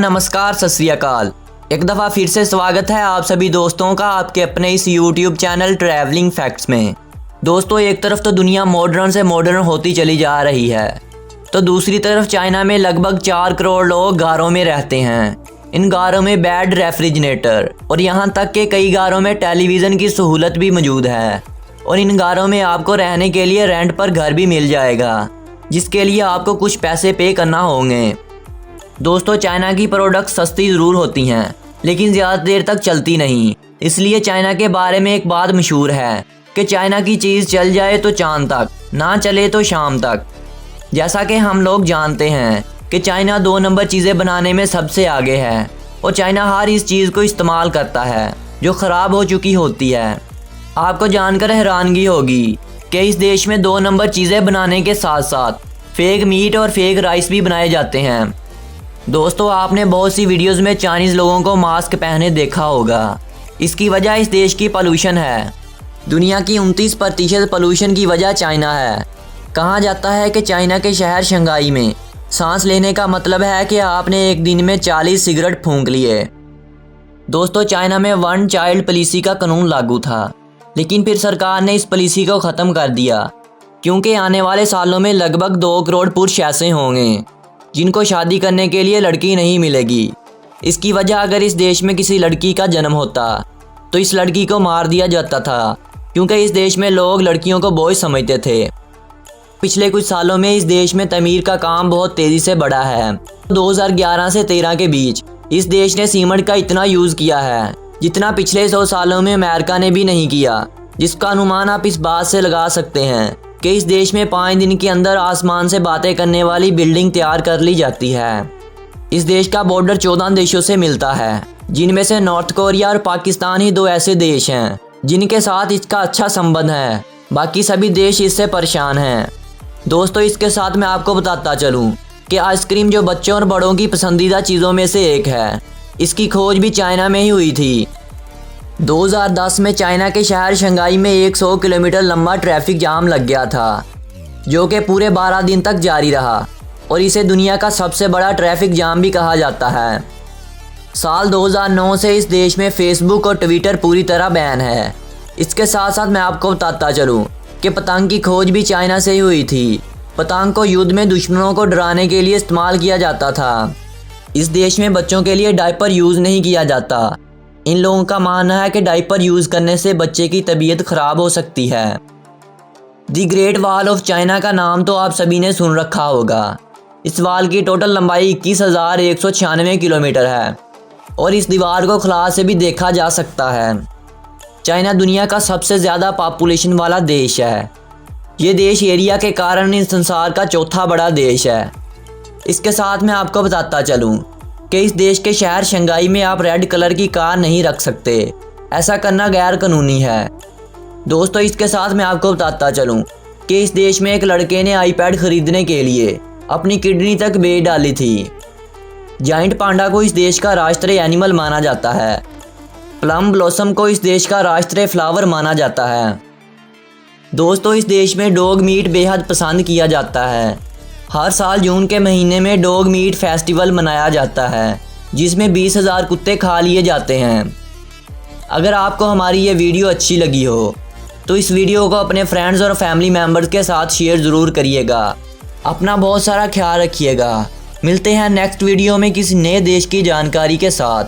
नमस्कार, सत श्री अकाल। एक दफ़ा फिर से स्वागत है आप सभी दोस्तों का आपके अपने इस YouTube चैनल ट्रैवलिंग फैक्ट्स में। दोस्तों, एक तरफ तो दुनिया मॉडर्न से मॉडर्न होती चली जा रही है, तो दूसरी तरफ चाइना में लगभग 4 करोड़ लोग घरों में रहते हैं। इन घरों में बेड, रेफ्रिजरेटर और यहाँ तक कि कई घरों में टेलीविज़न की सहूलत भी मौजूद है। और इन घरों में आपको रहने के लिए रेंट पर घर भी मिल जाएगा, जिसके लिए आपको कुछ पैसे पे करना होंगे। दोस्तों, चाइना की प्रोडक्ट सस्ती ज़रूर होती हैं, लेकिन ज़्यादा देर तक चलती नहीं। इसलिए चाइना के बारे में एक बात मशहूर है कि चाइना की चीज़ चल जाए तो चांद तक, ना चले तो शाम तक। जैसा कि हम लोग जानते हैं कि चाइना 2 नंबर चीज़ें बनाने में सबसे आगे है, और चाइना हर इस चीज़ को इस्तेमाल करता है जो ख़राब हो चुकी होती है। आपको जानकर हैरानगी होगी कि इस देश में 2 नंबर चीज़ें बनाने के साथ साथ फेक मीट और फेक राइस भी बनाए जाते हैं। दोस्तों, आपने बहुत सी वीडियोस में चाइनीज़ लोगों को मास्क पहने देखा होगा। इसकी वजह इस देश की पोल्यूशन है। दुनिया की 29% पोल्यूशन की वजह चाइना है। कहा जाता है कि चाइना के शहर शंघाई में सांस लेने का मतलब है कि आपने एक दिन में 40 सिगरेट फूंक लिए। दोस्तों, चाइना में 1 चाइल्ड पॉलिसी का कानून लागू था, लेकिन फिर सरकार ने इस पॉलिसी को ख़त्म कर दिया, क्योंकि आने वाले सालों में लगभग 2 करोड़ पुरुष ऐसे होंगे जिनको शादी करने के लिए लड़की नहीं मिलेगी। इसकी वजह, अगर इस देश में किसी लड़की का जन्म होता तो इस लड़की को मार दिया जाता था, क्योंकि इस देश में लोग लड़कियों को बोझ समझते थे। पिछले कुछ सालों में इस देश में तमीर का काम बहुत तेज़ी से बढ़ा है। 2011 से 13 के बीच इस देश ने सीमेंट का इतना यूज़ किया है जितना पिछले 100 सालों में अमेरिका ने भी नहीं किया, जिसका अनुमान आप इस बात से लगा सकते हैं कि इस देश में 5 दिन के अंदर आसमान से बातें करने वाली बिल्डिंग तैयार कर ली जाती है। इस देश का बॉर्डर 14 देशों से मिलता है, जिनमें से नॉर्थ कोरिया और पाकिस्तान ही 2 ऐसे देश हैं जिनके साथ इसका अच्छा संबंध है। बाकी सभी देश इससे परेशान हैं। दोस्तों, इसके साथ मैं आपको बताता चलूँ कि आइसक्रीम जो बच्चों और बड़ों की पसंदीदा चीज़ों में से एक है, इसकी खोज भी चाइना में ही हुई थी। 2010 में चाइना के शहर शंघाई में 100 किलोमीटर लंबा ट्रैफिक जाम लग गया था, जो कि पूरे 12 दिन तक जारी रहा, और इसे दुनिया का सबसे बड़ा ट्रैफिक जाम भी कहा जाता है। साल 2009 से इस देश में फेसबुक और ट्विटर पूरी तरह बैन है। इसके साथ साथ मैं आपको बताता चलूँ कि पतंग की खोज भी चाइना से ही हुई थी। पतंग को युद्ध में दुश्मनों को डराने के लिए इस्तेमाल किया जाता था। इस देश में बच्चों के लिए डायपर यूज़ नहीं किया जाता। इन लोगों का मानना है कि डायपर यूज़ करने से बच्चे की तबीयत ख़राब हो सकती है। The great wall of China का नाम तो आप सभी ने सुन रखा होगा। इस वॉल की टोटल लंबाई 21,196 किलोमीटर है, और इस दीवार को खला से भी देखा जा सकता है। चाइना दुनिया का सबसे ज़्यादा पॉपुलेशन वाला देश है। ये देश एरिया के कारण इस संसार का चौथा बड़ा देश है। इसके साथ मैं आपको बताता चलूँ कि इस देश के शहर शंघाई में आप रेड कलर की कार नहीं रख सकते। ऐसा करना गैर कानूनी है। दोस्तों, इसके साथ मैं आपको बताता चलूँ कि इस देश में एक लड़के ने आईपैड खरीदने के लिए अपनी किडनी तक बेच डाली थी। जाइंट पांडा को इस देश का राष्ट्रीय एनिमल माना जाता है। प्लम ब्लॉसम को इस देश का राष्ट्रीय फ्लावर माना जाता है। दोस्तों, इस देश में डॉग मीट बेहद पसंद किया जाता है। हर साल जून के महीने में डॉग मीट फेस्टिवल मनाया जाता है, जिसमें 20,000 कुत्ते खा लिए जाते हैं। अगर आपको हमारी ये वीडियो अच्छी लगी हो तो इस वीडियो को अपने फ्रेंड्स और फैमिली मेम्बर्स के साथ शेयर ज़रूर करिएगा। अपना बहुत सारा ख्याल रखिएगा। मिलते हैं नेक्स्ट वीडियो में किसी नए देश की जानकारी के साथ।